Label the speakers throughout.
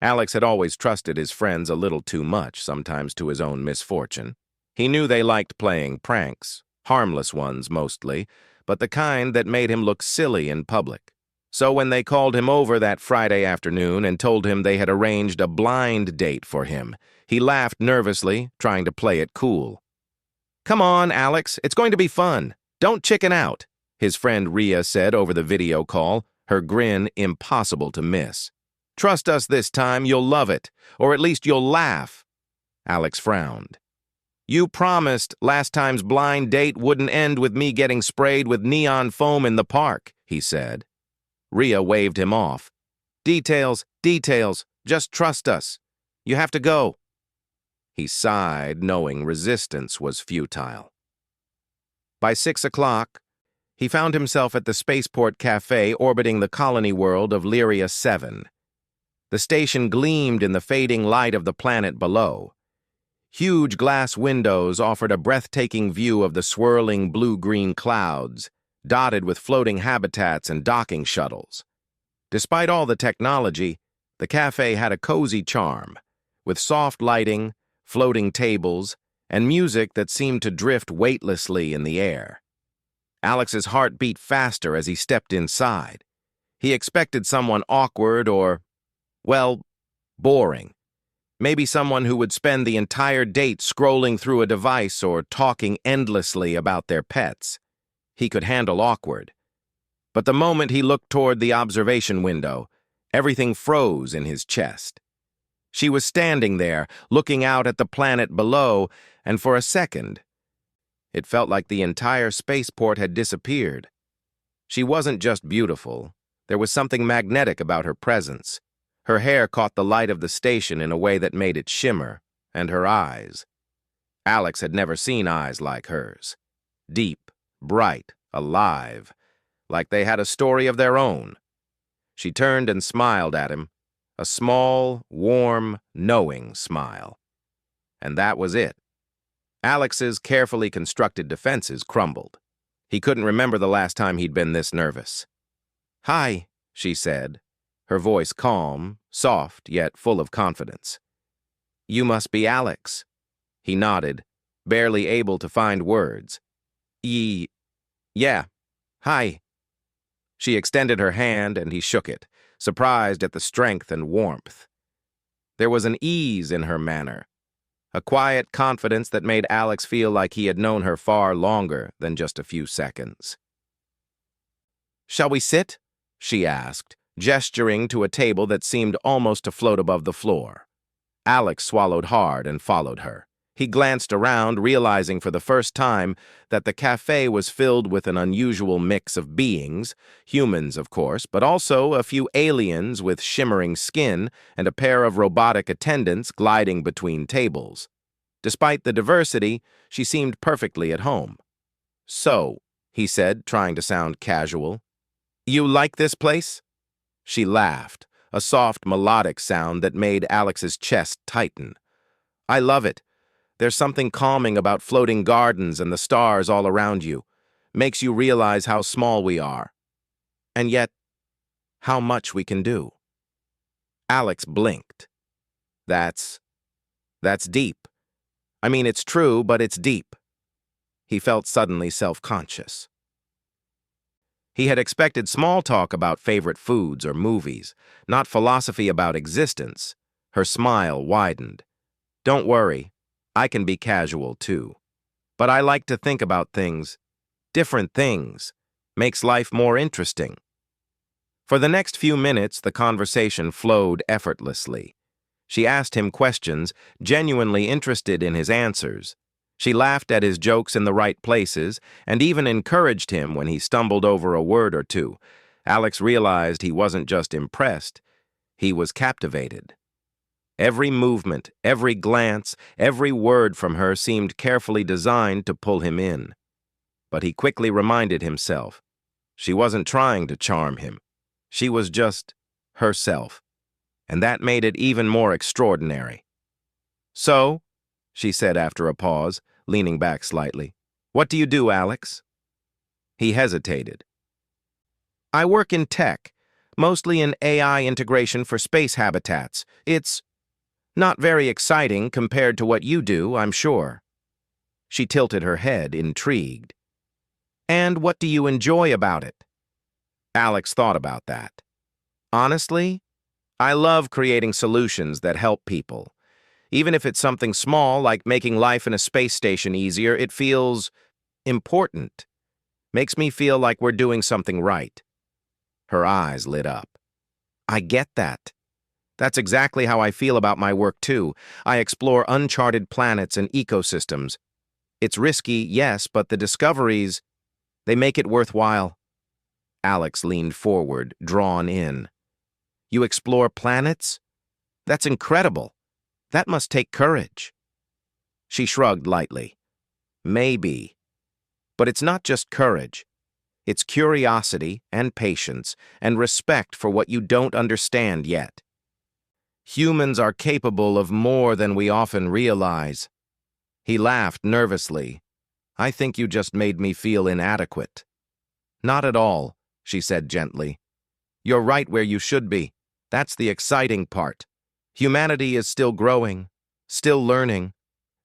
Speaker 1: Alex had always trusted his friends a little too much, sometimes to his own misfortune. He knew they liked playing pranks, harmless ones mostly, but the kind that made him look silly in public. So when they called him over that Friday afternoon and told him they had arranged a blind date for him, he laughed nervously, trying to play it cool. "Come on, Alex, it's going to be fun. Don't chicken out," his friend Rhea said over the video call, her grin impossible to miss. "Trust us this time, you'll love it, or at least you'll laugh." Alex frowned. "You promised last time's blind date wouldn't end with me getting sprayed with neon foam in the park," he said. Rhea waved him off. Details, just trust us. You have to go." He sighed, knowing resistance was futile. By 6 o'clock, he found himself at the Spaceport Cafe orbiting the colony world of Lyria 7. The station gleamed in the fading light of the planet below. Huge glass windows offered a breathtaking view of the swirling blue-green clouds, dotted with floating habitats and docking shuttles. Despite all the technology, the cafe had a cozy charm, with soft lighting, floating tables, and music that seemed to drift weightlessly in the air. Alex's heart beat faster as he stepped inside. He expected someone awkward or, well, boring. Maybe someone who would spend the entire date scrolling through a device or talking endlessly about their pets. He could handle awkward. But the moment he looked toward the observation window, everything froze in his chest. She was standing there, looking out at the planet below, and for a second, it felt like the entire spaceport had disappeared. She wasn't just beautiful. There was something magnetic about her presence. Her hair caught the light of the station in a way that made it shimmer, and her eyes. Alex had never seen eyes like hers. Deep, bright, alive, like they had a story of their own. She turned and smiled at him, a small, warm, knowing smile. And that was it. Alex's carefully constructed defenses crumbled. He couldn't remember the last time he'd been this nervous. "Hi," she said, her voice calm, soft, yet full of confidence. "You must be Alex." He nodded, barely able to find words. Yeah. Hi." She extended her hand and he shook it, surprised at the strength and warmth. There was an ease in her manner, a quiet confidence that made Alex feel like he had known her far longer than just a few seconds. "Shall we sit?" she asked, gesturing to a table that seemed almost to float above the floor. Alex swallowed hard and followed her. He glanced around, realizing for the first time that the cafe was filled with an unusual mix of beings, humans, of course, but also a few aliens with shimmering skin and a pair of robotic attendants gliding between tables. Despite the diversity, she seemed perfectly at home. "So," he said, trying to sound casual, "you like this place?" She laughed, a soft melodic sound that made Alex's chest tighten. "I love it. There's something calming about floating gardens and the stars all around you. Makes you realize how small we are. And yet, how much we can do." Alex blinked. That's deep. I mean, it's true, but it's deep." He felt suddenly self-conscious. He had expected small talk about favorite foods or movies, not philosophy about existence. Her smile widened. "Don't worry. I can be casual, too. But I like to think about things, different things. Makes life more interesting." For the next few minutes, the conversation flowed effortlessly. She asked him questions, genuinely interested in his answers. She laughed at his jokes in the right places, and even encouraged him when he stumbled over a word or two. Alex realized he wasn't just impressed, he was captivated. Every movement, every glance, every word from her seemed carefully designed to pull him in. But he quickly reminded himself, she wasn't trying to charm him. She was just herself, and that made it even more extraordinary. "So," she said after a pause, leaning back slightly, "what do you do, Alex?" He hesitated. "I work in tech. mostly in AI integration for space habitats. It's not very exciting compared to what you do, I'm sure. She tilted her head, intrigued. And what do you enjoy about it? Alex thought about that. Honestly, I love creating solutions that help people. Even if it's something small, like making life in a space station easier, it feels important. Makes me feel like we're doing something right. Her eyes lit up. I get that. That's exactly how I feel about my work, too. I explore uncharted planets and ecosystems. It's risky, yes, but the discoveries, they make it worthwhile. Alex leaned forward, drawn in. You explore planets? That's incredible. That must take courage. She shrugged lightly. Maybe. But it's not just courage. It's curiosity and patience and respect for what you don't understand yet. Humans are capable of more than we often realize. He laughed nervously. I think you just made me feel inadequate. Not at all, she said gently. You're right where you should be. That's the exciting part. Humanity is still growing, still learning,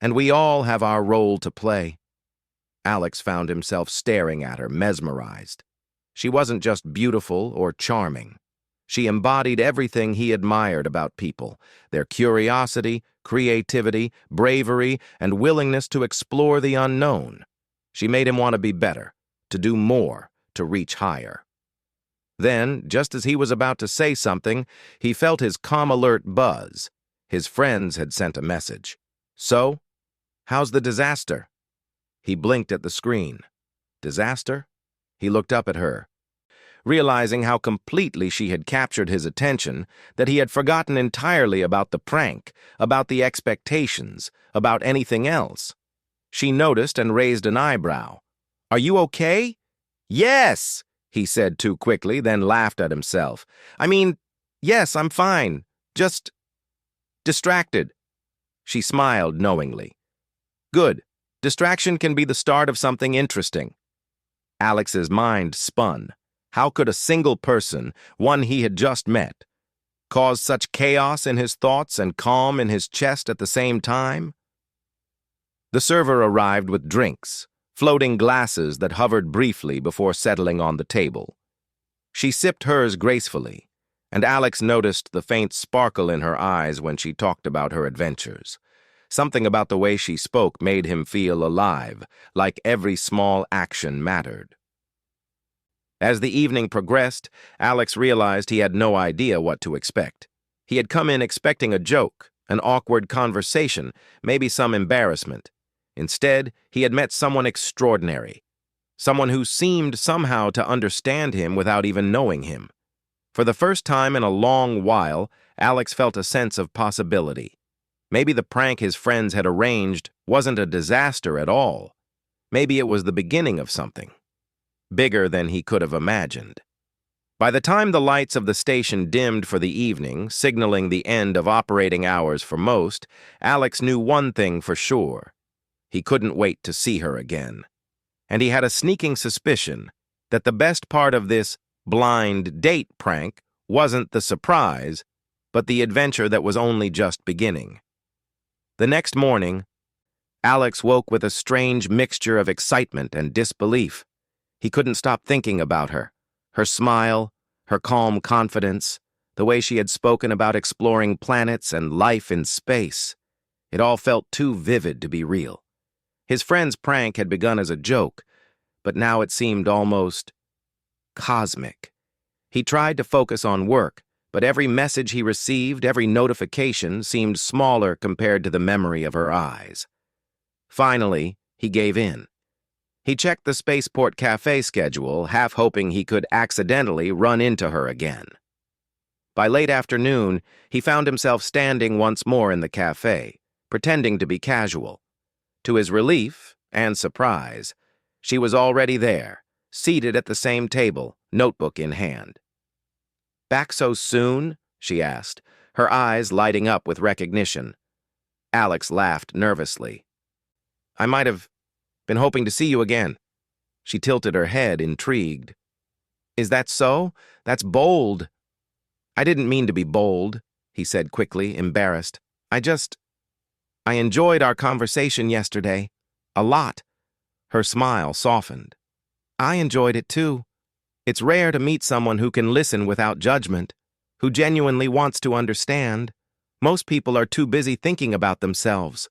Speaker 1: and we all have our role to play. Alex found himself staring at her, mesmerized. She wasn't just beautiful or charming. She embodied everything he admired about people, their curiosity, creativity, bravery, and willingness to explore the unknown. She made him want to be better, to do more, to reach higher. Then, just as he was about to say something, he felt his calm alert buzz. His friends had sent a message. So, how's the disaster? He blinked at the screen. Disaster? He looked up at her, realizing how completely she had captured his attention, that he had forgotten entirely about the prank, about the expectations, about anything else. She noticed and raised an eyebrow. Are you okay? Yes, he said too quickly, then laughed at himself. I mean, yes, I'm fine. Just distracted. She smiled knowingly. Good. Distraction can be the start of something interesting. Alex's mind spun. How could a single person, one he had just met, cause such chaos in his thoughts and calm in his chest at the same time? The server arrived with drinks, floating glasses that hovered briefly before settling on the table. She sipped hers gracefully, and Alex noticed the faint sparkle in her eyes when she talked about her adventures. Something about the way she spoke made him feel alive, like every small action mattered. As the evening progressed, Alex realized he had no idea what to expect. He had come in expecting a joke, an awkward conversation, maybe some embarrassment. Instead, he had met someone extraordinary, someone who seemed somehow to understand him without even knowing him. For the first time in a long while, Alex felt a sense of possibility. Maybe the prank his friends had arranged wasn't a disaster at all. Maybe it was the beginning of something, bigger than he could have imagined. By the time the lights of the station dimmed for the evening, signaling the end of operating hours for most, Alex knew one thing for sure. He couldn't wait to see her again. And he had a sneaking suspicion that the best part of this blind date prank wasn't the surprise, but the adventure that was only just beginning. The next morning, Alex woke with a strange mixture of excitement and disbelief. He couldn't stop thinking about her, her smile, her calm confidence, the way she had spoken about exploring planets and life in space. It all felt too vivid to be real. His friend's prank had begun as a joke, but now it seemed almost cosmic. He tried to focus on work, but every message he received, every notification, seemed smaller compared to the memory of her eyes. Finally, he gave in. He checked the Spaceport Cafe schedule, half hoping he could accidentally run into her again. By late afternoon, he found himself standing once more in the cafe, pretending to be casual. To his relief and surprise, she was already there, seated at the same table, notebook in hand. Back so soon? She asked, her eyes lighting up with recognition. Alex laughed nervously. I might have been hoping to see you again. She tilted her head, intrigued. Is that so? That's bold. I didn't mean to be bold, he said quickly, embarrassed. I enjoyed our conversation yesterday. A lot. Her smile softened. I enjoyed it too. It's rare to meet someone who can listen without judgment, who genuinely wants to understand. Most people are too busy thinking about themselves.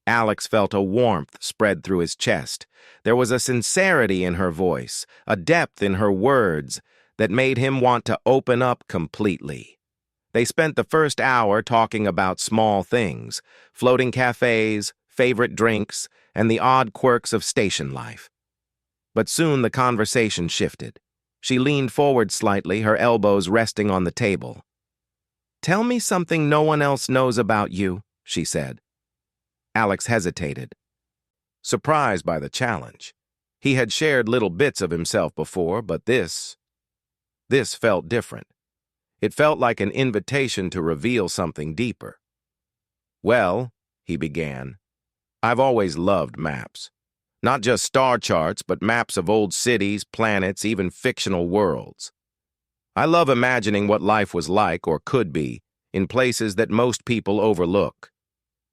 Speaker 1: Alex felt a warmth spread through his chest. There was a sincerity in her voice, a depth in her words, that made him want to open up completely. They spent the first hour talking about small things, floating cafes, favorite drinks, and the odd quirks of station life. But soon the conversation shifted. She leaned forward slightly, her elbows resting on the table. "Tell me something no one else knows about you," she said. Alex hesitated, surprised by the challenge. He had shared little bits of himself before, but this felt different. It felt like an invitation to reveal something deeper. "Well," he began, "I've always loved maps. Not just star charts, but maps of old cities, planets, even fictional worlds. I love imagining what life was like or could be in places that most people overlook."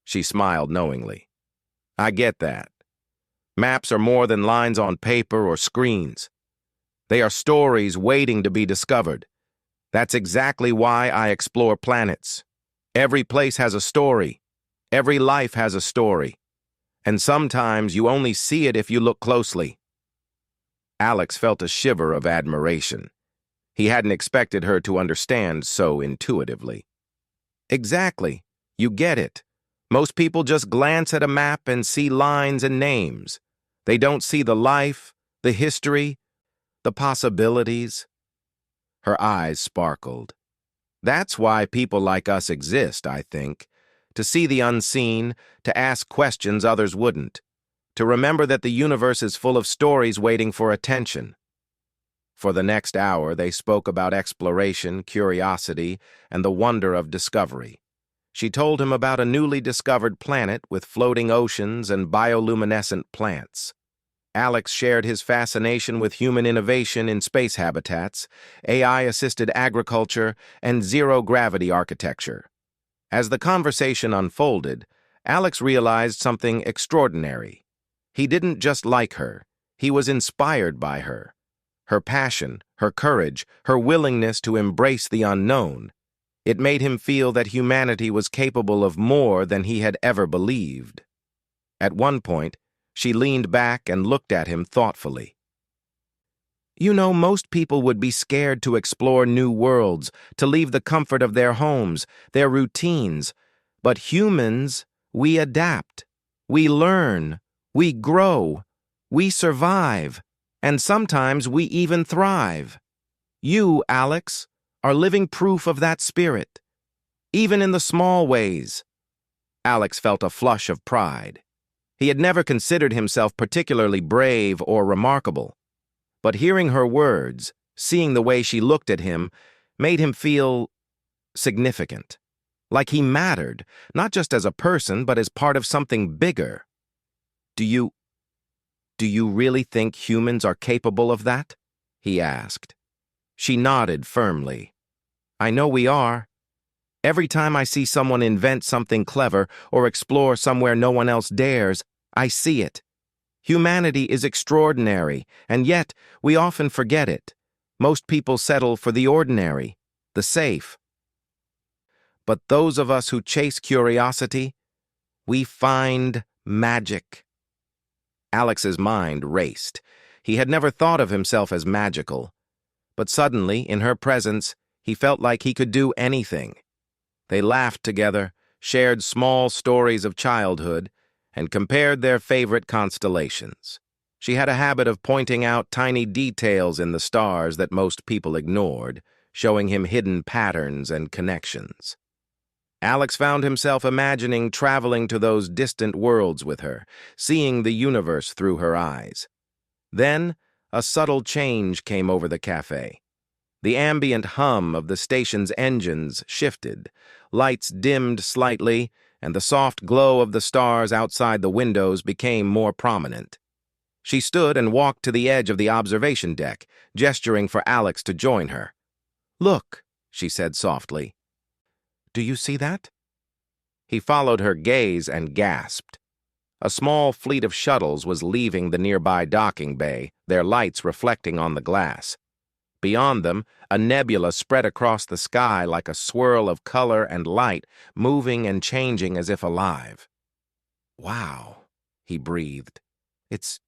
Speaker 1: She smiled knowingly. "I get that. Maps are more than lines on paper or screens. They are stories waiting to be discovered. That's exactly why I explore planets. Every place has a story. Every life has a story. And sometimes you only see it if you look closely." Alex felt a shiver of admiration. He hadn't expected her to understand so intuitively. "Exactly. You get it. Most people just glance at a map and see lines and names. They don't see the life, the history, the possibilities." Her eyes sparkled. "That's why people like us exist, I think. To see the unseen, to ask questions others wouldn't. To remember that the universe is full of stories waiting for attention." For the next hour, they spoke about exploration, curiosity, and the wonder of discovery. She told him about a newly discovered planet with floating oceans and bioluminescent plants. Alex shared his fascination with human innovation in space habitats, AI-assisted agriculture, and zero-gravity architecture. As the conversation unfolded, Alex realized something extraordinary. He didn't just like her, he was inspired by her. Her passion, her courage, her willingness to embrace the unknown. It made him feel that humanity was capable of more than he had ever believed. At one point, she leaned back and looked at him thoughtfully. "You know, most people would be scared to explore new worlds, to leave the comfort of their homes, their routines. But humans, we adapt. We learn. We grow. We survive. And sometimes we even thrive. You, Alex, are living proof of that spirit. Even in the small ways." Alex felt a flush of pride. He had never considered himself particularly brave or remarkable. But hearing her words, seeing the way she looked at him, made him feel significant. Like he mattered, not just as a person, but as part of something bigger. Do you really think humans are capable of that?" he asked. She nodded firmly. "I know we are. Every time I see someone invent something clever or explore somewhere no one else dares, I see it. Humanity is extraordinary, and yet we often forget it. Most people settle for the ordinary, the safe. But those of us who chase curiosity, we find magic." Alex's mind raced. He had never thought of himself as magical. But suddenly, in her presence, he felt like he could do anything. They laughed together, shared small stories of childhood, and compared their favorite constellations. She had a habit of pointing out tiny details in the stars that most people ignored, showing him hidden patterns and connections. Alex found himself imagining traveling to those distant worlds with her, seeing the universe through her eyes. Then, a subtle change came over the cafe. The ambient hum of the station's engines shifted, lights dimmed slightly, and the soft glow of the stars outside the windows became more prominent. She stood and walked to the edge of the observation deck, gesturing for Alex to join her. "Look," she said softly. "Do you see that?" He followed her gaze and gasped. A small fleet of shuttles was leaving the nearby docking bay, their lights reflecting on the glass. Beyond them, a nebula spread across the sky like a swirl of color and light, moving and changing as if alive. "Wow," he breathed. It's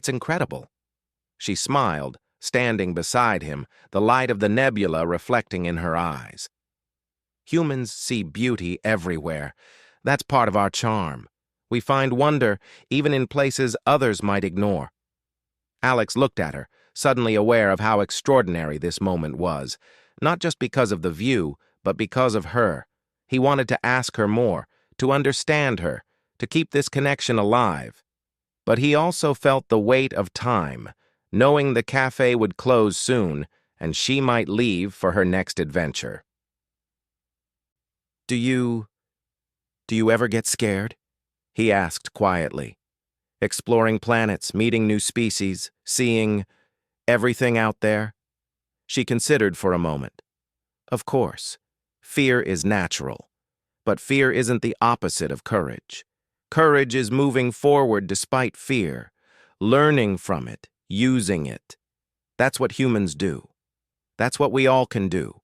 Speaker 1: incredible." She smiled, standing beside him, the light of the nebula reflecting in her eyes. "Humans see beauty everywhere. That's part of our charm. We find wonder even in places others might ignore." Alex looked at her, suddenly aware of how extraordinary this moment was, not just because of the view, but because of her. He wanted to ask her more, to understand her, to keep this connection alive. But he also felt the weight of time, knowing the cafe would close soon, and she might leave for her next adventure. Do you ever get scared?" he asked quietly. "Exploring planets, meeting new species, seeing everything out there?" She considered for a moment. Of course, fear is natural, but fear isn't the opposite of courage. Courage is moving forward despite fear, learning from it, using it. That's what humans do. That's what we all can do.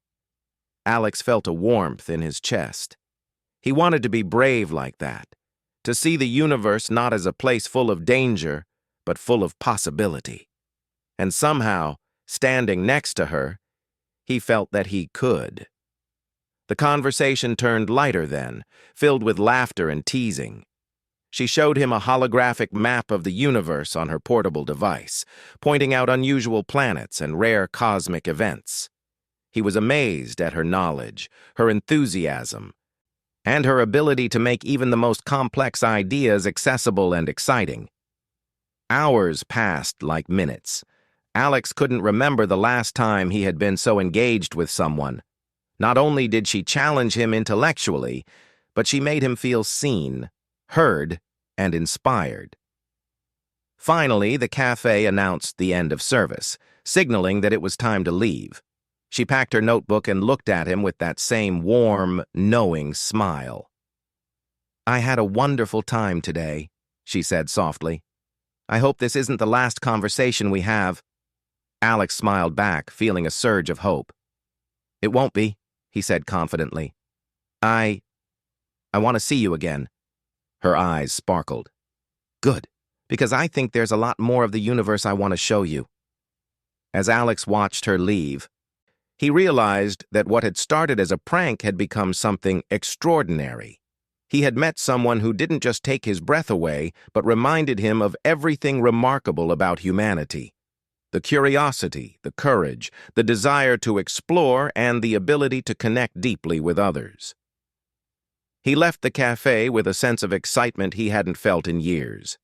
Speaker 1: Alex felt a warmth in his chest. He wanted to be brave like that, to see the universe not as a place full of danger, but full of possibility. And somehow, standing next to her, he felt that he could. The conversation turned lighter then, filled with laughter and teasing. She showed him a holographic map of the universe on her portable device, pointing out unusual planets and rare cosmic events. He was amazed at her knowledge, her enthusiasm, and her ability to make even the most complex ideas accessible and exciting. Hours passed like minutes. Alex couldn't remember the last time he had been so engaged with someone. Not only did she challenge him intellectually, but she made him feel seen, heard, and inspired. Finally, the cafe announced the end of service, signaling that it was time to leave. She packed her notebook and looked at him with that same warm, knowing smile. "I had a wonderful time today," she said softly. "I hope this isn't the last conversation we have." Alex smiled back, feeling a surge of hope. "It won't be," he said confidently. I want to see you again." Her eyes sparkled. "Good, because I think there's a lot more of the universe I want to show you." As Alex watched her leave, he realized that what had started as a prank had become something extraordinary. He had met someone who didn't just take his breath away, but reminded him of everything remarkable about humanity. The curiosity, the courage, the desire to explore, and the ability to connect deeply with others. He left the cafe with a sense of excitement he hadn't felt in years.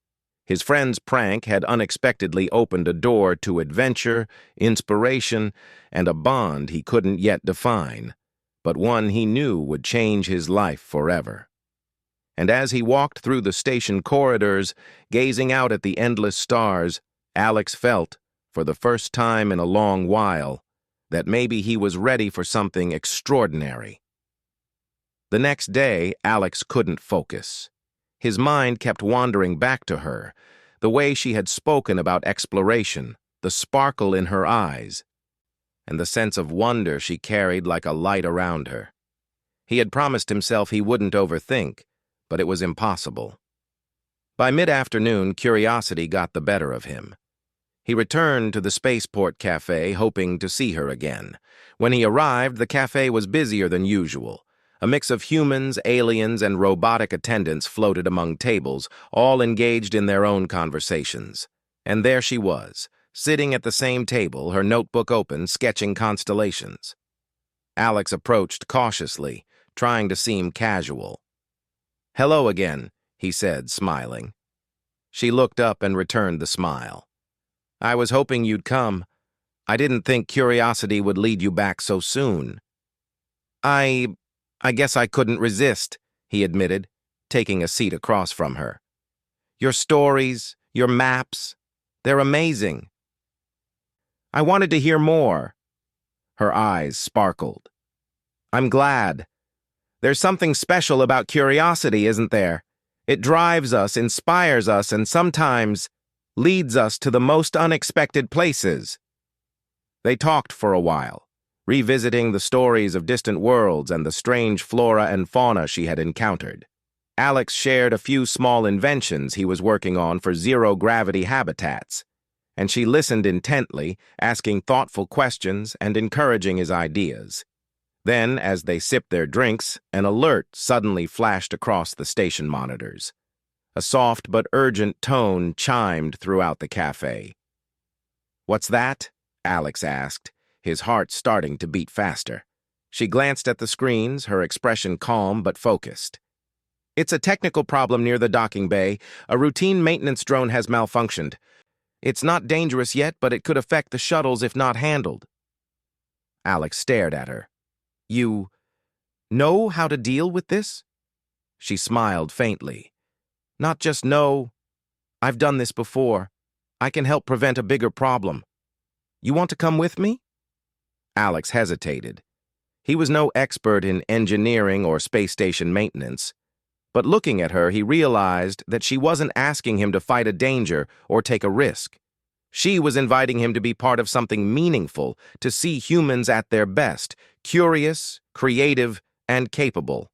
Speaker 1: His friend's prank had unexpectedly opened a door to adventure, inspiration, and a bond he couldn't yet define, but one he knew would change his life forever. And as he walked through the station corridors, gazing out at the endless stars, Alex felt, for the first time in a long while, that maybe he was ready for something extraordinary. The next day, Alex couldn't focus. His mind kept wandering back to her, the way she had spoken about exploration, the sparkle in her eyes, and the sense of wonder she carried like a light around her. He had promised himself he wouldn't overthink, but it was impossible. By mid-afternoon, curiosity got the better of him. He returned to the Spaceport Cafe, hoping to see her again. When he arrived, the cafe was busier than usual. A mix of humans, aliens, and robotic attendants floated among tables, all engaged in their own conversations. And there she was, sitting at the same table, her notebook open, sketching constellations. Alex approached cautiously, trying to seem casual. "Hello again," he said, smiling. She looked up and returned the smile. "I was hoping you'd come. I didn't think curiosity would lead you back so soon." I guess I couldn't resist," he admitted, taking a seat across from her. "Your stories, your maps, they're amazing." "I wanted to hear more." Her eyes sparkled. I'm glad. There's something special about curiosity, isn't there? It drives us, inspires us, and sometimes leads us to the most unexpected places. They talked for a while, revisiting the stories of distant worlds and the strange flora and fauna she had encountered. Alex shared a few small inventions he was working on for zero-gravity habitats, and she listened intently, asking thoughtful questions and encouraging his ideas. Then, as they sipped their drinks, an alert suddenly flashed across the station monitors. A soft but urgent tone chimed throughout the cafe. "What's that?" Alex asked, his heart starting to beat faster. She glanced at the screens, her expression calm but focused. "It's a technical problem near the docking bay. A routine maintenance drone has malfunctioned. It's not dangerous yet, but it could affect the shuttles if not handled." Alex stared at her. "You know how to deal with this?" She smiled faintly. "Not just know. I've done this before. I can help prevent a bigger problem. You want to come with me?" Alex hesitated. He was no expert in engineering or space station maintenance, but looking at her, he realized that she wasn't asking him to fight a danger or take a risk. She was inviting him to be part of something meaningful, to see humans at their best, curious, creative, and capable.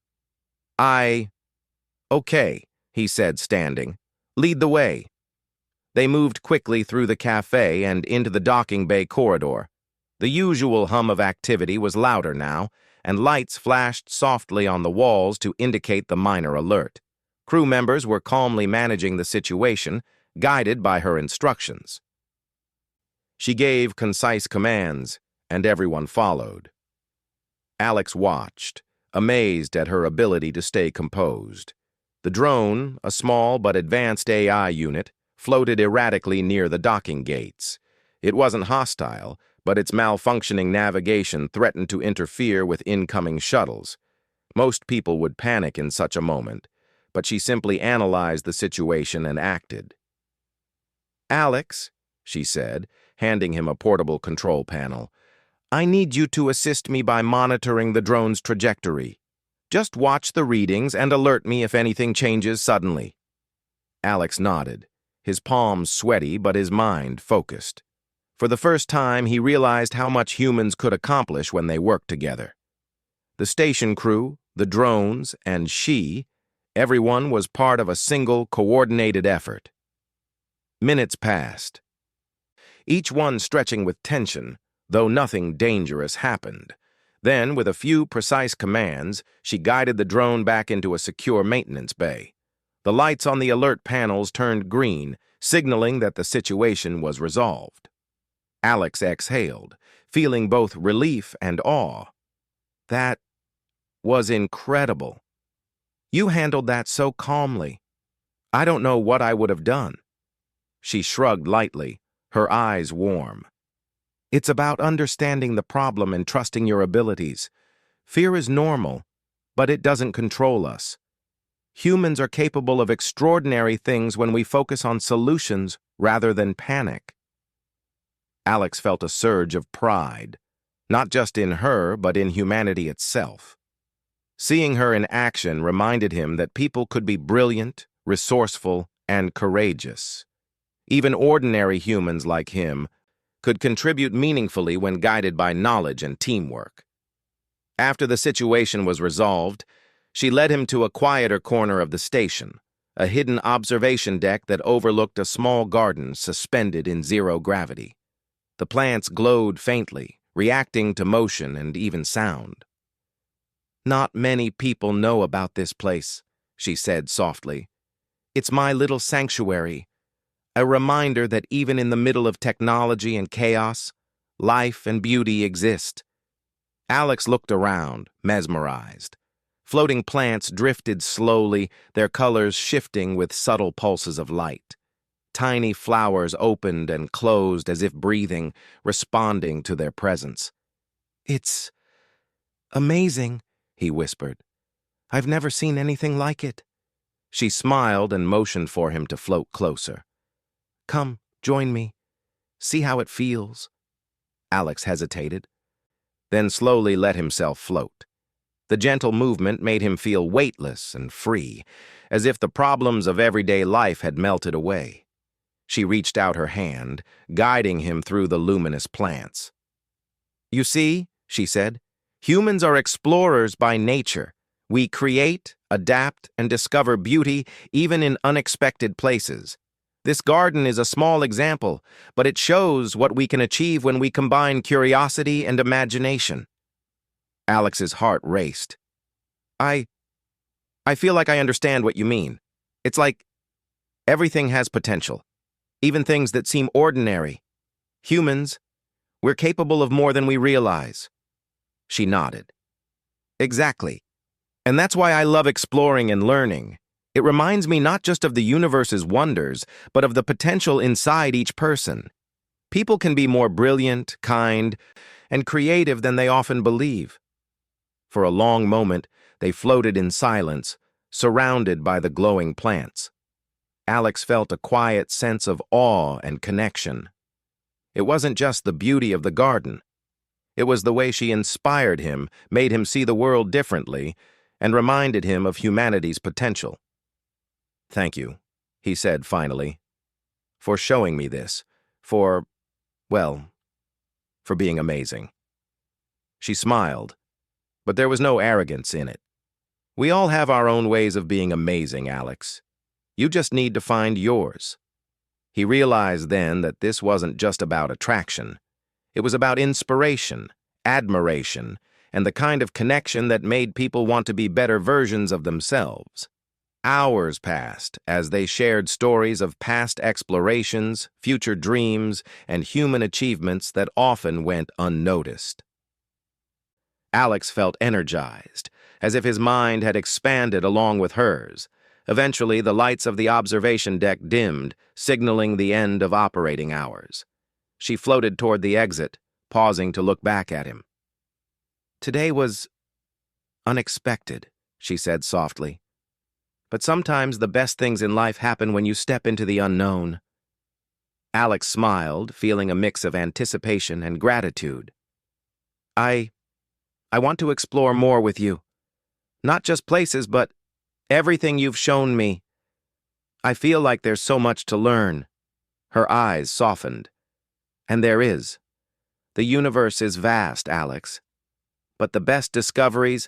Speaker 1: "Okay," he said, standing. "Lead the way." They moved quickly through the cafe and into the docking bay corridor. The usual hum of activity was louder now, and lights flashed softly on the walls to indicate the minor alert. Crew members were calmly managing the situation, guided by her instructions. She gave concise commands, and everyone followed. Alex watched, amazed at her ability to stay composed. The drone, a small but advanced AI unit, floated erratically near the docking gates. It wasn't hostile, but its malfunctioning navigation threatened to interfere with incoming shuttles. Most people would panic in such a moment, but she simply analyzed the situation and acted. "Alex," she said, handing him a portable control panel, "I need you to assist me by monitoring the drone's trajectory. Just watch the readings and alert me if anything changes suddenly." Alex nodded, his palms sweaty but his mind focused. For the first time, he realized how much humans could accomplish when they worked together. The station crew, the drones, and everyone was part of a single, coordinated effort. Minutes passed, each one stretching with tension, though nothing dangerous happened. Then, with a few precise commands, she guided the drone back into a secure maintenance bay. The lights on the alert panels turned green, signaling that the situation was resolved. Alex exhaled, feeling both relief and awe. "That was incredible. You handled that so calmly. I don't know what I would have done." She shrugged lightly, her eyes warm. "It's about understanding the problem and trusting your abilities. Fear is normal, but it doesn't control us. Humans are capable of extraordinary things when we focus on solutions rather than panic." Alex felt a surge of pride, not just in her, but in humanity itself. Seeing her in action reminded him that people could be brilliant, resourceful, and courageous. Even ordinary humans like him could contribute meaningfully when guided by knowledge and teamwork. After the situation was resolved, she led him to a quieter corner of the station, a hidden observation deck that overlooked a small garden suspended in zero gravity. The plants glowed faintly, reacting to motion and even sound. "Not many people know about this place," she said softly. "It's my little sanctuary, a reminder that even in the middle of technology and chaos, life and beauty exist." Alex looked around, mesmerized. Floating plants drifted slowly, their colors shifting with subtle pulses of light. Tiny flowers opened and closed as if breathing, responding to their presence. "It's amazing," he whispered. "I've never seen anything like it." She smiled and motioned for him to float closer. "Come, join me. See how it feels." Alex hesitated, then slowly let himself float. The gentle movement made him feel weightless and free, as if the problems of everyday life had melted away. She reached out her hand, guiding him through the luminous plants. "You see," she said, "humans are explorers by nature. We create, adapt, and discover beauty even in unexpected places. This garden is a small example, but it shows what we can achieve when we combine curiosity and imagination." Alex's heart raced. I feel like I understand what you mean. It's like everything has potential, even things that seem ordinary. Humans, we're capable of more than we realize." She nodded. "Exactly. And that's why I love exploring and learning. It reminds me not just of the universe's wonders, but of the potential inside each person. People can be more brilliant, kind, and creative than they often believe." For a long moment, they floated in silence, surrounded by the glowing plants. Alex felt a quiet sense of awe and connection. It wasn't just the beauty of the garden. It was the way she inspired him, made him see the world differently, and reminded him of humanity's potential. "Thank you," he said finally, "for showing me this, well, for being amazing." She smiled, but there was no arrogance in it. "We all have our own ways of being amazing, Alex. You just need to find yours." He realized then that this wasn't just about attraction. It was about inspiration, admiration, and the kind of connection that made people want to be better versions of themselves. Hours passed as they shared stories of past explorations, future dreams, and human achievements that often went unnoticed. Alex felt energized, as if his mind had expanded along with hers. Eventually, the lights of the observation deck dimmed, signaling the end of operating hours. She floated toward the exit, pausing to look back at him. "Today was unexpected," she said softly. "But sometimes the best things in life happen when you step into the unknown." Alex smiled, feeling a mix of anticipation and gratitude. I want to explore more with you. Not just places, but everything you've shown me. I feel like there's so much to learn." Her eyes softened. "And there is. The universe is vast, Alex. But the best discoveries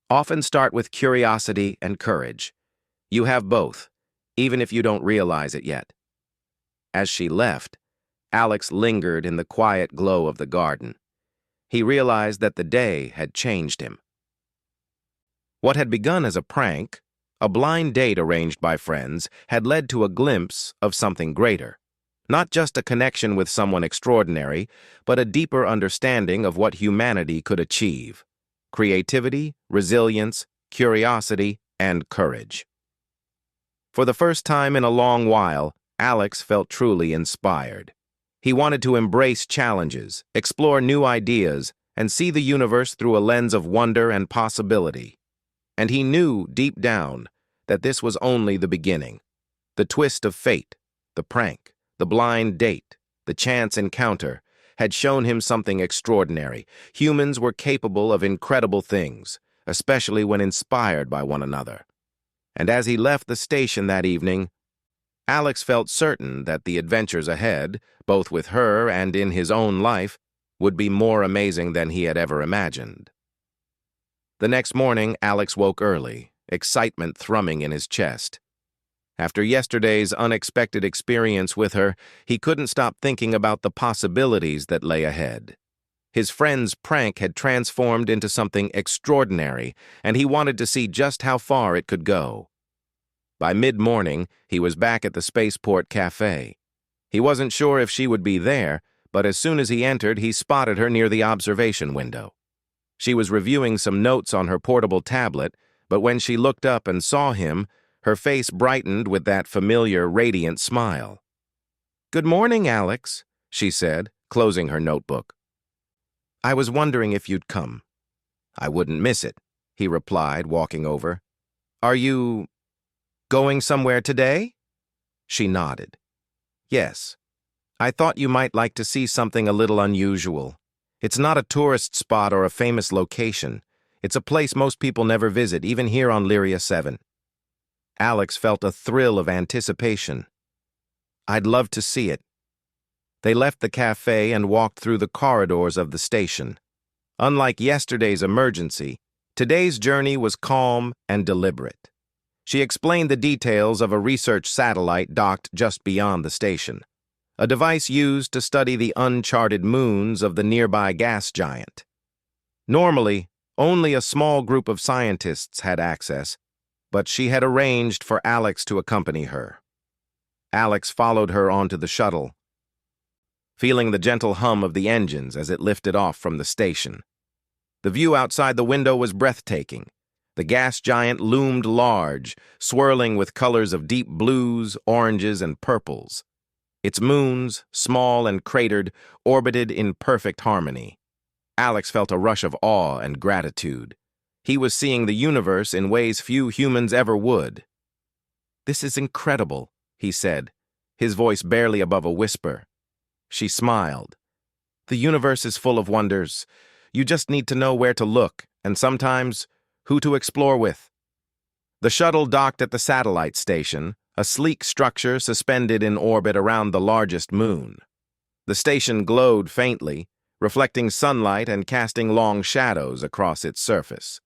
Speaker 1: often start with curiosity and courage. You have both, even if you don't realize it yet." As she left, Alex lingered in the quiet glow of the garden. He realized that the day had changed him. What had begun as a prank, a blind date arranged by friends, had led to a glimpse of something greater. Not just a connection with someone extraordinary, but a deeper understanding of what humanity could achieve. Creativity, resilience, curiosity, and courage. For the first time in a long while, Alex felt truly inspired. He wanted to embrace challenges, explore new ideas, and see the universe through a lens of wonder and possibility. And he knew, deep down, that this was only the beginning. The twist of fate, the prank, the blind date, the chance encounter, had shown him something extraordinary. Humans were capable of incredible things, especially when inspired by one another. And as he left the station that evening, Alex felt certain that the adventures ahead, both with her and in his own life, would be more amazing than he had ever imagined. The next morning, Alex woke early, excitement thrumming in his chest. After yesterday's unexpected experience with her, he couldn't stop thinking about the possibilities that lay ahead. His friend's prank had transformed into something extraordinary, and he wanted to see just how far it could go. By mid-morning, he was back at the Spaceport Cafe. He wasn't sure if she would be there, but as soon as he entered, he spotted her near the observation window. She was reviewing some notes on her portable tablet, but when she looked up and saw him, her face brightened with that familiar, radiant smile. "Good morning, Alex," she said, closing her notebook. "I was wondering if you'd come." "I wouldn't miss it," he replied, walking over. "Are you going somewhere today?" She nodded. "Yes. I thought you might like to see something a little unusual. It's not a tourist spot or a famous location. It's a place most people never visit, even here on Lyria 7. Alex felt a thrill of anticipation. I'd love to see it. They left the cafe and walked through the corridors of the station. Unlike yesterday's emergency, today's journey was calm and deliberate. She explained the details of a research satellite docked just beyond the station, a device used to study the uncharted moons of the nearby gas giant. Normally, only a small group of scientists had access, but she had arranged for Alex to accompany her. Alex followed her onto the shuttle, feeling the gentle hum of the engines as it lifted off from the station. The view outside the window was breathtaking. The gas giant loomed large, swirling with colors of deep blues, oranges, and purples. Its moons, small and cratered, orbited in perfect harmony. Alex felt a rush of awe and gratitude. He was seeing the universe in ways few humans ever would. "This is incredible," he said, his voice barely above a whisper. She smiled. "The universe is full of wonders. You just need to know where to look, and sometimes who to explore with." The shuttle docked at the satellite station, a sleek structure suspended in orbit around the largest moon. The station glowed faintly, reflecting sunlight and casting long shadows across its surface.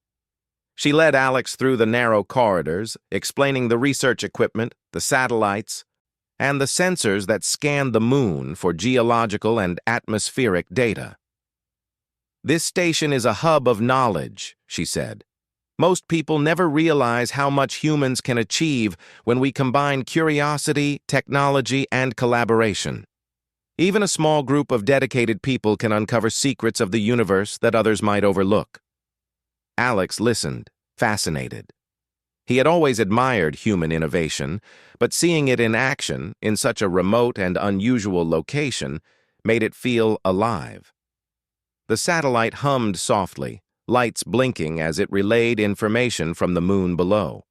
Speaker 1: She led Alex through the narrow corridors, explaining the research equipment, the satellites, and the sensors that scanned the moon for geological and atmospheric data. "This station is a hub of knowledge," she said. "Most people never realize how much humans can achieve when we combine curiosity, technology, and collaboration. Even a small group of dedicated people can uncover secrets of the universe that others might overlook." Alex listened, fascinated. He had always admired human innovation, but seeing it in action in such a remote and unusual location made it feel alive. The satellite hummed softly, lights blinking as it relayed information from the moon below.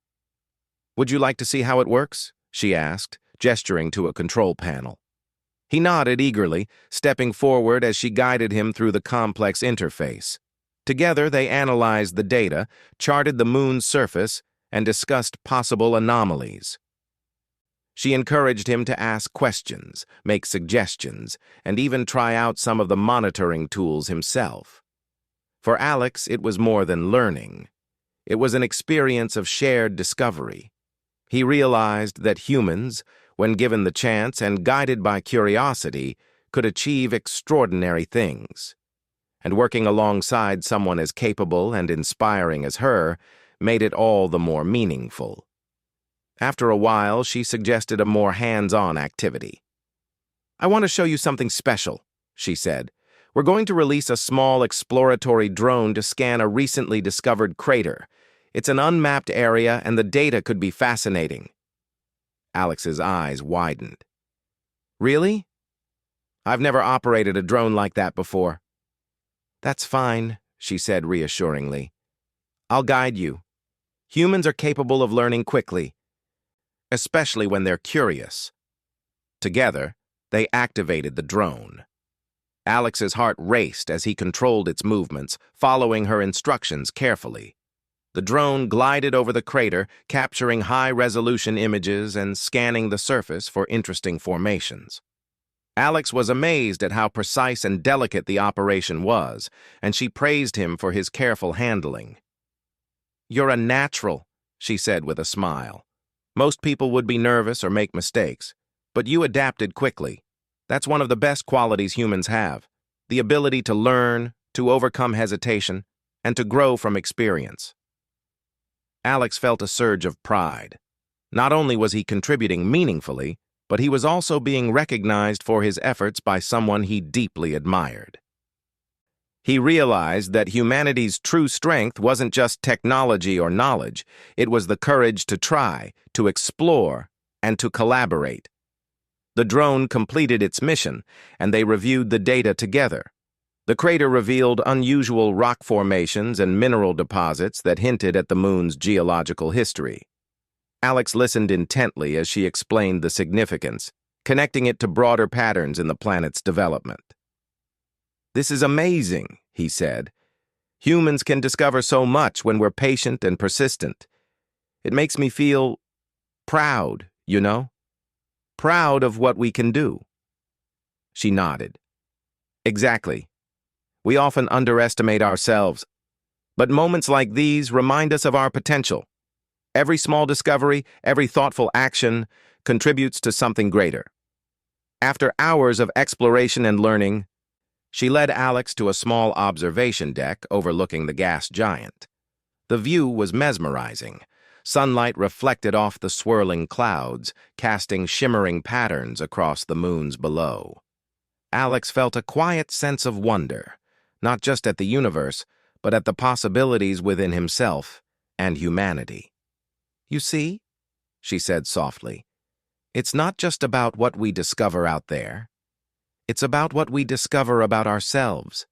Speaker 1: "Would you like to see how it works?" she asked, gesturing to a control panel. He nodded eagerly, stepping forward as she guided him through the complex interface. Together, they analyzed the data, charted the moon's surface, and discussed possible anomalies. She encouraged him to ask questions, make suggestions, and even try out some of the monitoring tools himself. For Alex, it was more than learning. It was an experience of shared discovery. He realized that humans, when given the chance and guided by curiosity, could achieve extraordinary things. And working alongside someone as capable and inspiring as her made it all the more meaningful. After a while, she suggested a more hands-on activity. "I want to show you something special," she said. "We're going to release a small exploratory drone to scan a recently discovered crater. It's an unmapped area, and the data could be fascinating." Alex's eyes widened. "Really? I've never operated a drone like that before." "That's fine," she said reassuringly. "I'll guide you. Humans are capable of learning quickly, especially when they're curious." Together, they activated the drone. Alex's heart raced as he controlled its movements, following her instructions carefully. The drone glided over the crater, capturing high-resolution images and scanning the surface for interesting formations. Alex was amazed at how precise and delicate the operation was, and she praised him for his careful handling. "You're a natural," she said with a smile. "Most people would be nervous or make mistakes, but you adapted quickly. That's one of the best qualities humans have, the ability to learn, to overcome hesitation, and to grow from experience." Alex felt a surge of pride. Not only was he contributing meaningfully, but he was also being recognized for his efforts by someone he deeply admired. He realized that humanity's true strength wasn't just technology or knowledge, it was the courage to try, to explore, and to collaborate. The drone completed its mission, and they reviewed the data together. The crater revealed unusual rock formations and mineral deposits that hinted at the moon's geological history. Alex listened intently as she explained the significance, connecting it to broader patterns in the planet's development. "This is amazing," he said. Humans can discover so much when we're patient and persistent. It makes me feel proud, you know? Proud of what we can do. She nodded. Exactly. We often underestimate ourselves, but moments like these remind us of our potential. Every small discovery, every thoughtful action contributes to something greater. After hours of exploration and learning, she led Alex to a small observation deck overlooking the gas giant. The view was mesmerizing. Sunlight reflected off the swirling clouds, casting shimmering patterns across the moons below. Alex felt a quiet sense of wonder, not just at the universe, but at the possibilities within himself and humanity. You see, she said softly, it's not just about what we discover out there. It's about what we discover about ourselves.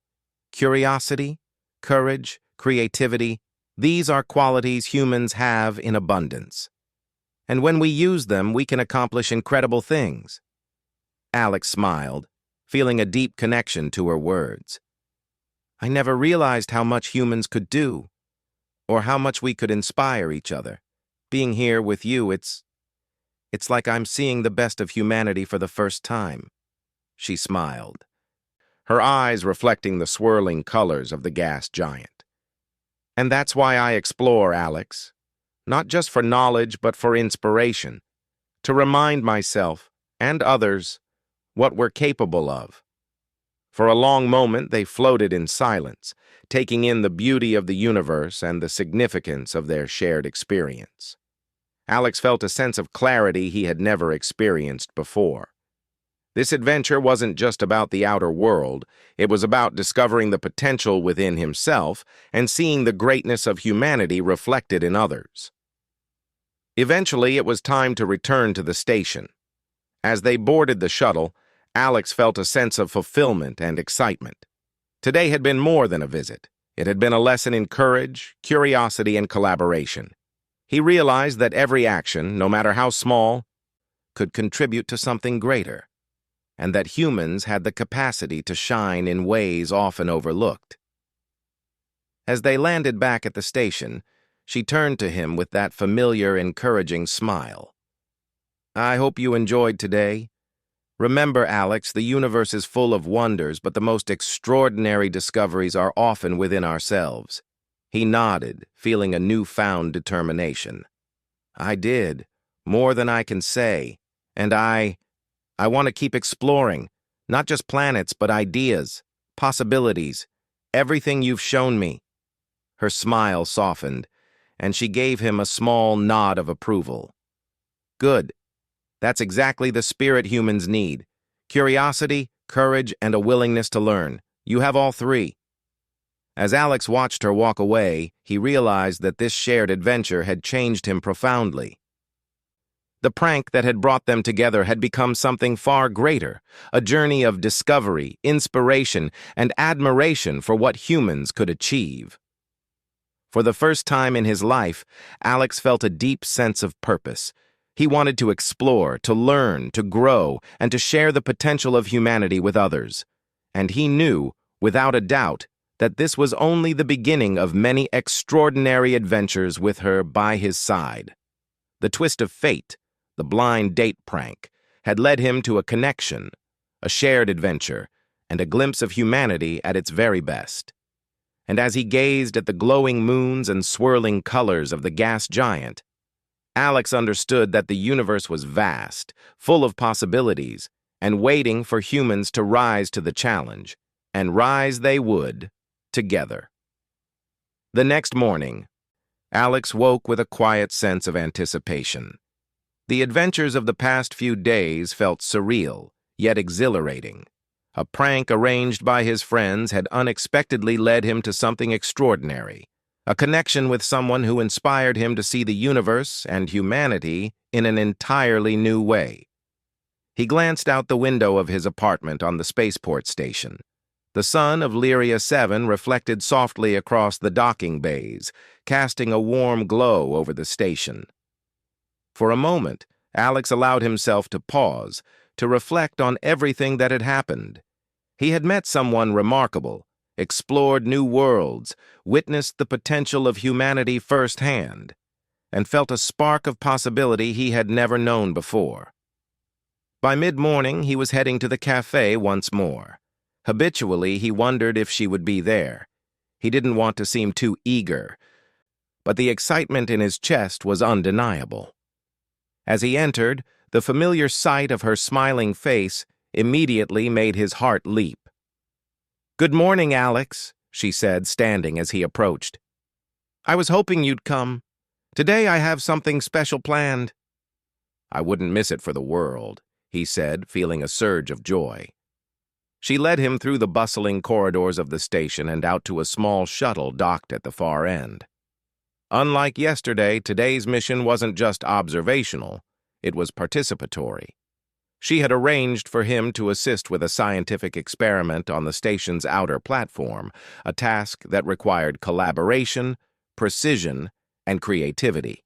Speaker 1: Curiosity, courage, creativity, these are qualities humans have in abundance. And when we use them, we can accomplish incredible things. Alex smiled, feeling a deep connection to her words. I never realized how much humans could do, or how much we could inspire each other. Being here with you, it's like I'm seeing the best of humanity for the first time. She smiled, her eyes reflecting the swirling colors of the gas giant. And that's why I explore, Alex. Not just for knowledge, but for inspiration. To remind myself, and others, what we're capable of. For a long moment, they floated in silence, taking in the beauty of the universe and the significance of their shared experience. Alex felt a sense of clarity he had never experienced before. This adventure wasn't just about the outer world, it was about discovering the potential within himself and seeing the greatness of humanity reflected in others. Eventually, it was time to return to the station. As they boarded the shuttle, Alex felt a sense of fulfillment and excitement. Today had been more than a visit. It had been a lesson in courage, curiosity, and collaboration. He realized that every action, no matter how small, could contribute to something greater, and that humans had the capacity to shine in ways often overlooked. As they landed back at the station, she turned to him with that familiar, encouraging smile. I hope you enjoyed today. Remember, Alex, the universe is full of wonders, but the most extraordinary discoveries are often within ourselves. He nodded, feeling a newfound determination. I did, more than I can say, and I want to keep exploring, not just planets, but ideas, possibilities, everything you've shown me. Her smile softened, and she gave him a small nod of approval. Good. That's exactly the spirit humans need. Curiosity, courage, and a willingness to learn. You have all three. As Alex watched her walk away, he realized that this shared adventure had changed him profoundly. The prank that had brought them together had become something far greater, a journey of discovery, inspiration, and admiration for what humans could achieve. For the first time in his life, Alex felt a deep sense of purpose. He wanted to explore, to learn, to grow, and to share the potential of humanity with others. And he knew, without a doubt, that this was only the beginning of many extraordinary adventures with her by his side. The twist of fate, the blind date prank, had led him to a connection, a shared adventure, and a glimpse of humanity at its very best. And as he gazed at the glowing moons and swirling colors of the gas giant, Alex understood that the universe was vast, full of possibilities, and waiting for humans to rise to the challenge, and rise they would, together. The next morning, Alex woke with a quiet sense of anticipation. The adventures of the past few days felt surreal, yet exhilarating. A prank arranged by his friends had unexpectedly led him to something extraordinary, a connection with someone who inspired him to see the universe and humanity in an entirely new way. He glanced out the window of his apartment on the spaceport station. The sun of Lyria 7 reflected softly across the docking bays, casting a warm glow over the station. For a moment, Alex allowed himself to pause, to reflect on everything that had happened. He had met someone remarkable, explored new worlds, witnessed the potential of humanity firsthand, and felt a spark of possibility he had never known before. By mid-morning, he was heading to the cafe once more. Habitually, he wondered if she would be there. He didn't want to seem too eager, but the excitement in his chest was undeniable. As he entered, the familiar sight of her smiling face immediately made his heart leap. "Good morning, Alex," she said, standing as he approached. "I was hoping you'd come. Today I have something special planned." "I wouldn't miss it for the world," he said, feeling a surge of joy. She led him through the bustling corridors of the station and out to a small shuttle docked at the far end. Unlike yesterday, today's mission wasn't just observational, it was participatory. She had arranged for him to assist with a scientific experiment on the station's outer platform, a task that required collaboration, precision, and creativity.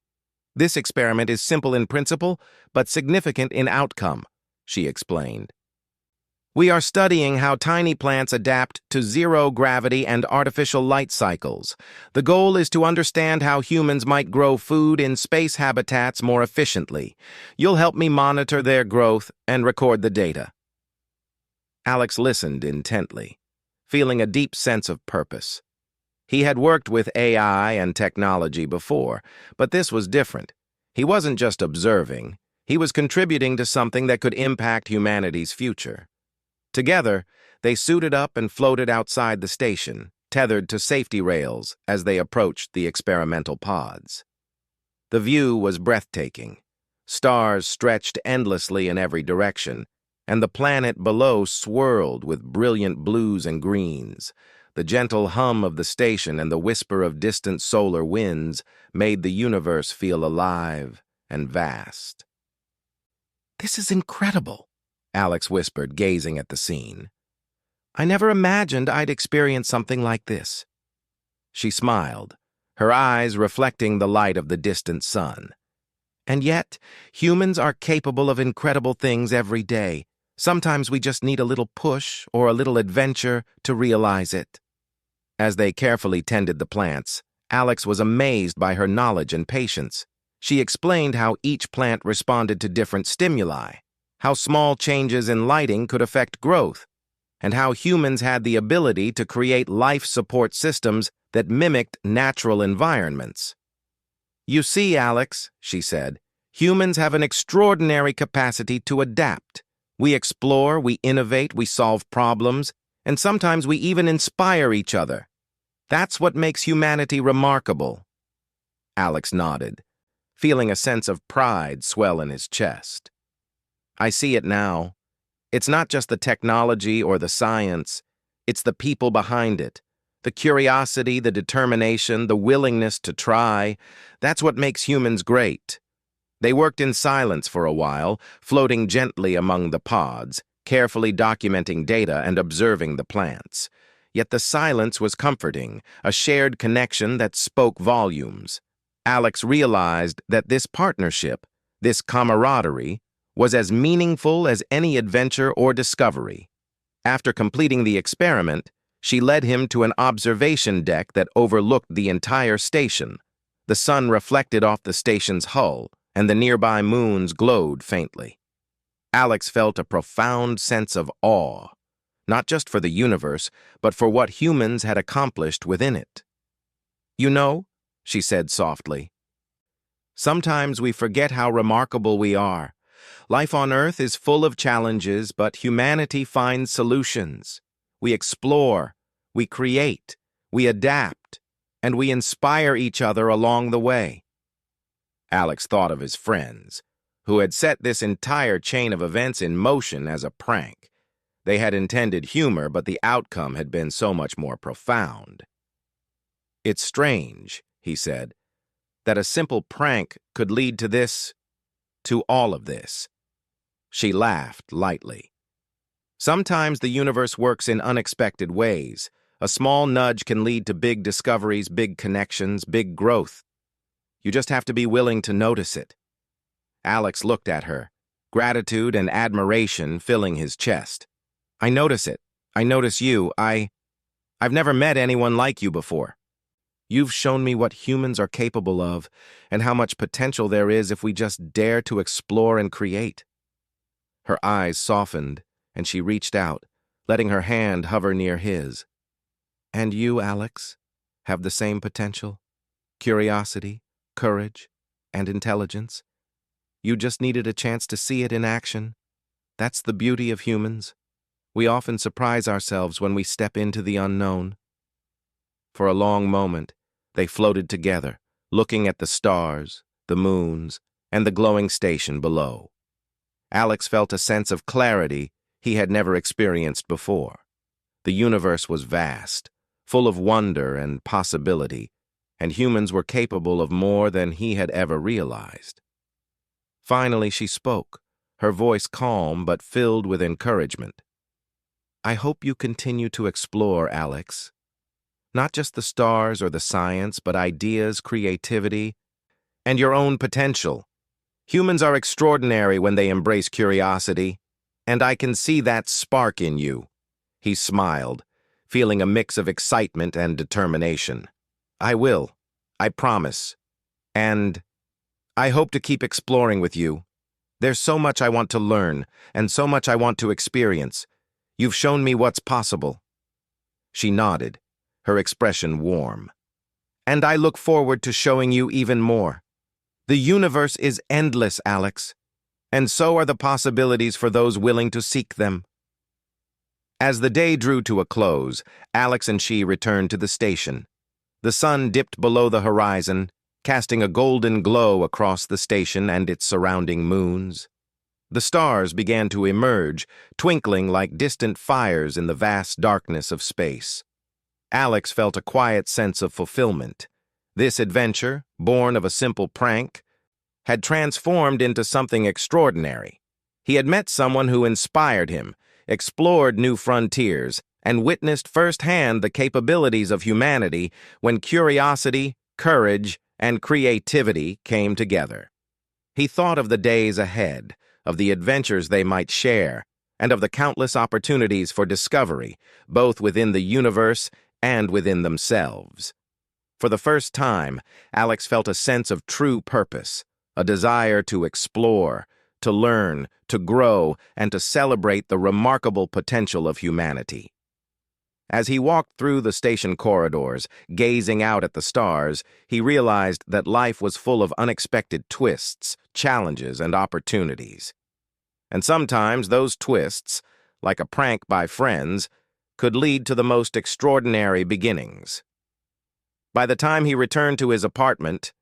Speaker 1: "This experiment is simple in principle, but significant in outcome," she explained. "We are studying how tiny plants adapt to zero gravity and artificial light cycles. The goal is to understand how humans might grow food in space habitats more efficiently. You'll help me monitor their growth and record the data." Alex listened intently, feeling a deep sense of purpose. He had worked with AI and technology before, but this was different. He wasn't just observing, he was contributing to something that could impact humanity's future. Together, they suited up and floated outside the station, tethered to safety rails as they approached the experimental pods. The view was breathtaking. Stars stretched endlessly in every direction, and the planet below swirled with brilliant blues and greens. The gentle hum of the station and the whisper of distant solar winds made the universe feel alive and vast. "This is incredible," Alex whispered, gazing at the scene. "I never imagined I'd experience something like this." She smiled, her eyes reflecting the light of the distant sun. "And yet, humans are capable of incredible things every day. Sometimes we just need a little push or a little adventure to realize it." As they carefully tended the plants, Alex was amazed by her knowledge and patience. She explained how each plant responded to different stimuli, how small changes in lighting could affect growth, and how humans had the ability to create life support systems that mimicked natural environments. "You see, Alex," she said, "humans have an extraordinary capacity to adapt. We explore, we innovate, we solve problems, and sometimes we even inspire each other. That's what makes humanity remarkable." Alex nodded, feeling a sense of pride swell in his chest. "I see it now. It's not just the technology or the science, it's the people behind it. The curiosity, the determination, the willingness to try. That's what makes humans great." They worked in silence for a while, floating gently among the pods, carefully documenting data and observing the plants. Yet the silence was comforting, a shared connection that spoke volumes. Alex realized that this partnership, this camaraderie, was as meaningful as any adventure or discovery. After completing the experiment, she led him to an observation deck that overlooked the entire station. The sun reflected off the station's hull, and the nearby moons glowed faintly. Alex felt a profound sense of awe, not just for the universe, but for what humans had accomplished within it. "You know," she said softly, "sometimes we forget how remarkable we are. Life on Earth is full of challenges, but humanity finds solutions. We explore, we create, we adapt, and we inspire each other along the way." Alex thought of his friends, who had set this entire chain of events in motion as a prank. They had intended humor, but the outcome had been so much more profound. "It's strange," he said, "that a simple prank could lead to this, to all of this." She laughed lightly. "Sometimes the universe works in unexpected ways. A small nudge can lead to big discoveries, big connections, big growth. You just have to be willing to notice it." Alex looked at her, gratitude and admiration filling his chest. "I notice it. I notice you. I've never met anyone like you before. You've shown me what humans are capable of and how much potential there is if we just dare to explore and create." Her eyes softened, and she reached out, letting her hand hover near his. "And you, Alex, have the same potential? Curiosity, courage, and intelligence? You just needed a chance to see it in action. That's the beauty of humans. We often surprise ourselves when we step into the unknown." For a long moment, they floated together, looking at the stars, the moons, and the glowing station below. Alex felt a sense of clarity he had never experienced before. The universe was vast, full of wonder and possibility, and humans were capable of more than he had ever realized. Finally, she spoke, her voice calm but filled with encouragement. "I hope you continue to explore, Alex. Not just the stars or the science, but ideas, creativity, and your own potential. Humans are extraordinary when they embrace curiosity, and I can see that spark in you." He smiled, feeling a mix of excitement and determination. "I will. I promise. And I hope to keep exploring with you. There's so much I want to learn, and so much I want to experience. You've shown me what's possible." She nodded, her expression warm. "And I look forward to showing you even more. The universe is endless, Alex, and so are the possibilities for those willing to seek them." As the day drew to a close, Alex and she returned to the station. The sun dipped below the horizon, casting a golden glow across the station and its surrounding moons. The stars began to emerge, twinkling like distant fires in the vast darkness of space. Alex felt a quiet sense of fulfillment. This adventure, born of a simple prank, had transformed into something extraordinary. He had met someone who inspired him, explored new frontiers, and witnessed firsthand the capabilities of humanity when curiosity, courage, and creativity came together. He thought of the days ahead, of the adventures they might share, and of the countless opportunities for discovery, both within the universe and within themselves. For the first time, Alex felt a sense of true purpose, a desire to explore, to learn, to grow, and to celebrate the remarkable potential of humanity. As he walked through the station corridors, gazing out at the stars, he realized that life was full of unexpected twists, challenges, and opportunities. And sometimes those twists, like a prank by friends, could lead to the most extraordinary beginnings. By the time he returned to his apartment,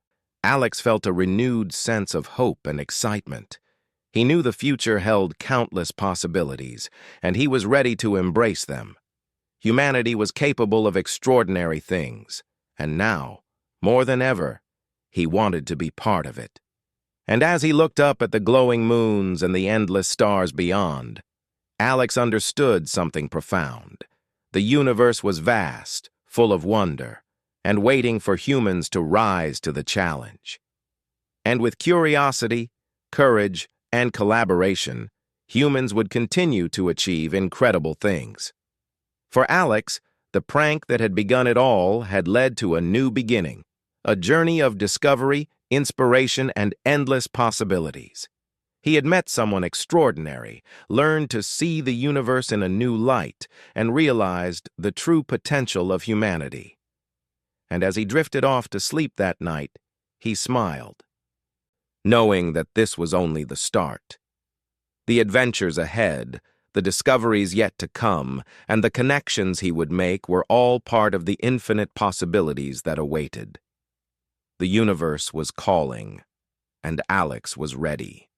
Speaker 1: Alex felt a renewed sense of hope and excitement. He knew the future held countless possibilities, and he was ready to embrace them. Humanity was capable of extraordinary things, and now, more than ever, he wanted to be part of it. And as he looked up at the glowing moons and the endless stars beyond, Alex understood something profound. The universe was vast, full of wonder, and waiting for humans to rise to the challenge. And with curiosity, courage, and collaboration, humans would continue to achieve incredible things. For Alex, the prank that had begun it all had led to a new beginning, a journey of discovery, inspiration, and endless possibilities. He had met someone extraordinary, learned to see the universe in a new light, and realized the true potential of humanity. And as he drifted off to sleep that night, he smiled, knowing that this was only the start. The adventures ahead, the discoveries yet to come, and the connections he would make were all part of the infinite possibilities that awaited. The universe was calling, and Alex was ready.